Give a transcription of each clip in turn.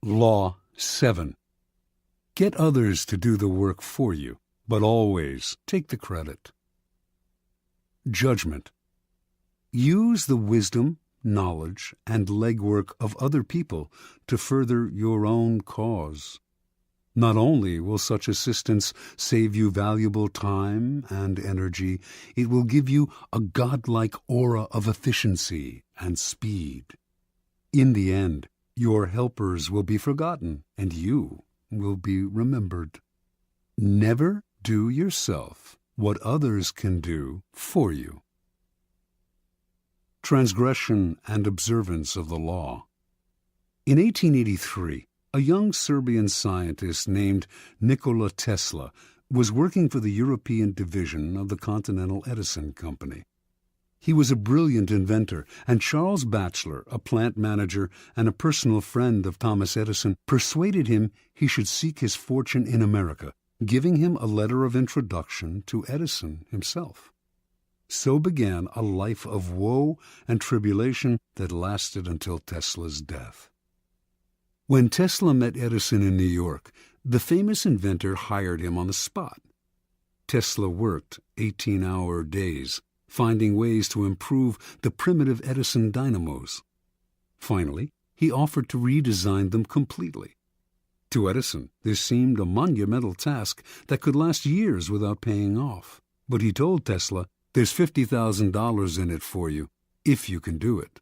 Law 7. Get others to do the work for you, but always take the credit. Judgment. Use the wisdom, knowledge, and legwork of other people to further your own cause. Not only will such assistance save you valuable time and energy, it will give you a godlike aura of efficiency and speed. In the end, your helpers will be forgotten and you will be remembered. Never do yourself what others can do for you. Transgression and observance of the law. In 1883, a young Serbian scientist named Nikola Tesla was working for the European division of the Continental Edison Company. He was a brilliant inventor, and Charles Batchelor, a plant manager and a personal friend of Thomas Edison, persuaded him he should seek his fortune in America, giving him a letter of introduction to Edison himself. So began a life of woe and tribulation that lasted until Tesla's death. When Tesla met Edison in New York, the famous inventor hired him on the spot. Tesla worked 18-hour days, finding ways to improve the primitive Edison dynamos. Finally, he offered to redesign them completely. To Edison, this seemed a monumental task that could last years without paying off. But he told Tesla, "There's $50,000 in it for you, if you can do it."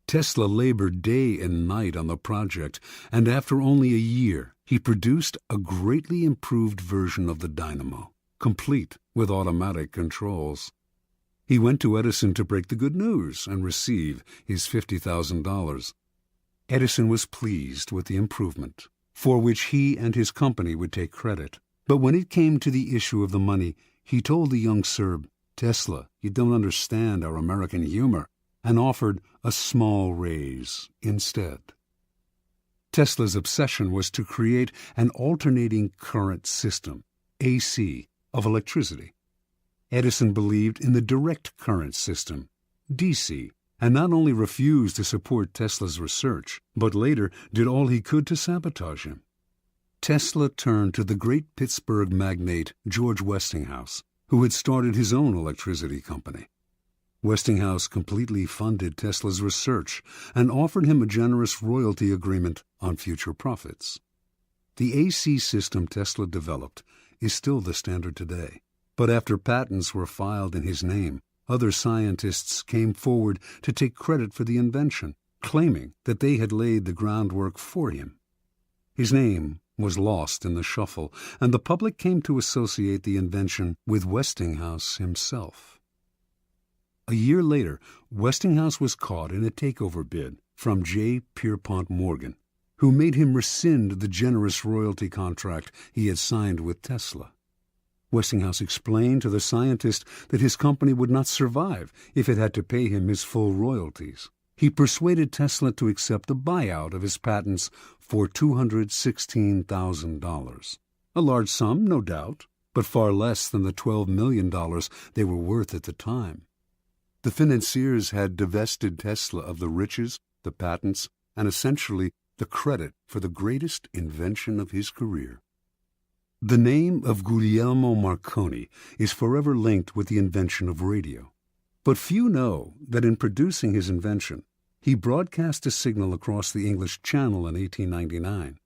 Tesla labored day and night on the project, and after only a year, he produced a greatly improved version of the dynamo, complete with automatic controls. He went to Edison to break the good news and receive his $50,000. Edison was pleased with the improvement, for which he and his company would take credit. But when it came to the issue of the money, he told the young Serb, "Tesla, you don't understand our American humor," and offered a small raise instead. Tesla's obsession was to create an alternating current system, AC, of electricity. Edison believed in the direct current system, DC, and not only refused to support Tesla's research, but later did all he could to sabotage him. Tesla turned to the great Pittsburgh magnate George Westinghouse, who had started his own electricity company. Westinghouse completely funded Tesla's research and offered him a generous royalty agreement on future profits. The AC system Tesla developed is still the standard today, but after patents were filed in his name, other scientists came forward to take credit for the invention, claiming that they had laid the groundwork for him. His name was lost in the shuffle, and the public came to associate the invention with Westinghouse himself. A year later, Westinghouse was caught in a takeover bid from J. Pierpont Morgan, who made him rescind the generous royalty contract he had signed with Tesla. Westinghouse explained to the scientist that his company would not survive if it had to pay him his full royalties. He persuaded Tesla to accept a buyout of his patents for $216,000. A large sum, no doubt, but far less than the $12 million they were worth at the time. The financiers had divested Tesla of the riches, the patents, and essentially the credit for the greatest invention of his career. The name of Guglielmo Marconi is forever linked with the invention of radio. But few know that in producing his invention, he broadcast a signal across the English Channel in 1899.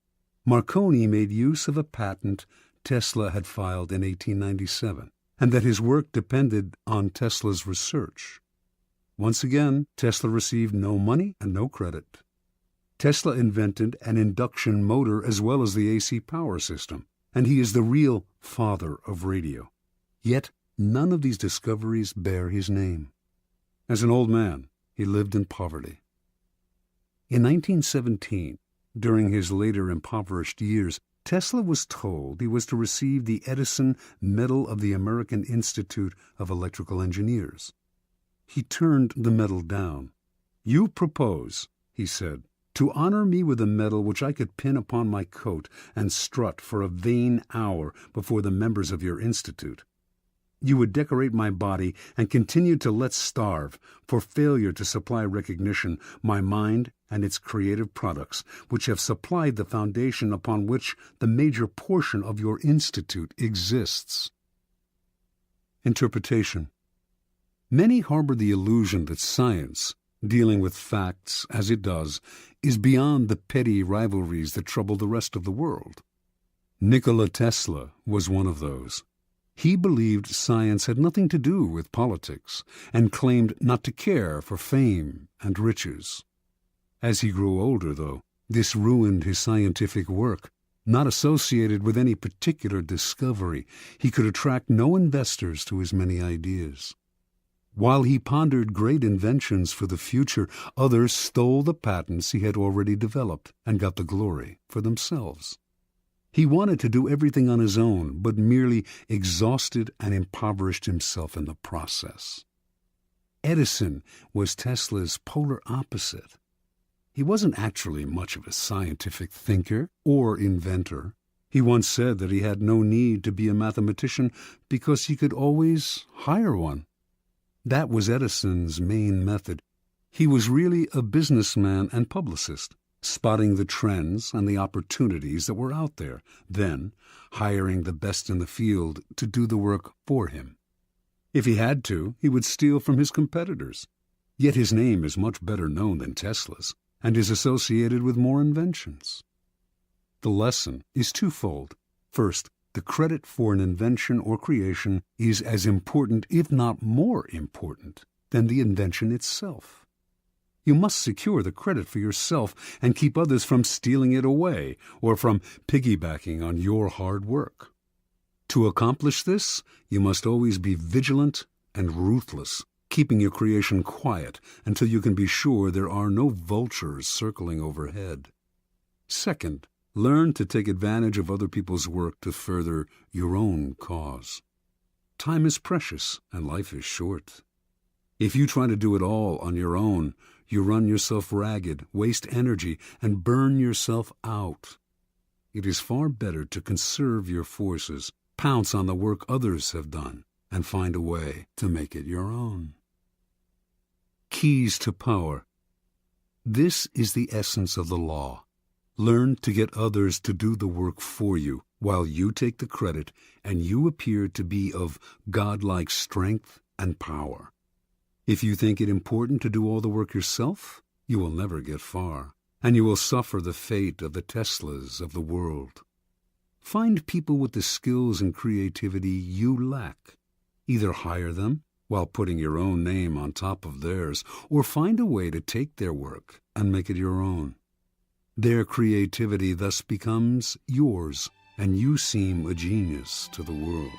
Marconi made use of a patent Tesla had filed in 1897, and that his work depended on Tesla's research. Once again, Tesla received no money and no credit. Tesla invented an induction motor as well as the AC power system, and he is the real father of radio. Yet none of these discoveries bear his name. As an old man, he lived in poverty. In 1917, during his later impoverished years, Tesla was told he was to receive the Edison Medal of the American Institute of Electrical Engineers. He turned the medal down. "You propose," he said, "to honor me with a medal which I could pin upon my coat and strut for a vain hour before the members of your institute. You would decorate my body and continue to let starve for failure to supply recognition my mind and its creative products, which have supplied the foundation upon which the major portion of your institute exists. Interpretation. Many harbor the illusion that science, dealing with facts as it does, is beyond the petty rivalries that trouble the rest of the world. Nikola Tesla was one of those. He believed science had nothing to do with politics and claimed not to care for fame and riches. As he grew older, though, this ruined his scientific work. Not associated with any particular discovery, he could attract no investors to his many ideas. While he pondered great inventions for the future, others stole the patents he had already developed and got the glory for themselves. He wanted to do everything on his own, but merely exhausted and impoverished himself in the process. Edison was Tesla's polar opposite. He wasn't actually much of a scientific thinker or inventor. He once said that he had no need to be a mathematician because he could always hire one. That was Edison's main method. He was really a businessman and publicist, spotting the trends and the opportunities that were out there, then hiring the best in the field to do the work for him. If he had to, he would steal from his competitors. Yet his name is much better known than Tesla's, and is associated with more inventions. The lesson is twofold. First, the credit for an invention or creation is as important, if not more important, than the invention itself. You must secure the credit for yourself and keep others from stealing it away or from piggybacking on your hard work. To accomplish this, you must always be vigilant and ruthless, keeping your creation quiet until you can be sure there are no vultures circling overhead. Second, learn to take advantage of other people's work to further your own cause. Time is precious and life is short. If you try to do it all on your own, you run yourself ragged, waste energy, and burn yourself out. It is far better to conserve your forces, pounce on the work others have done, and find a way to make it your own. Keys to power. This is the essence of the law. Learn to get others to do the work for you, while you take the credit and you appear to be of godlike strength and power. If you think it important to do all the work yourself, you will never get far, and you will suffer the fate of the Teslas of the world. Find people with the skills and creativity you lack. Either hire them while putting your own name on top of theirs, or find a way to take their work and make it your own. Their creativity thus becomes yours, and you seem a genius to the world.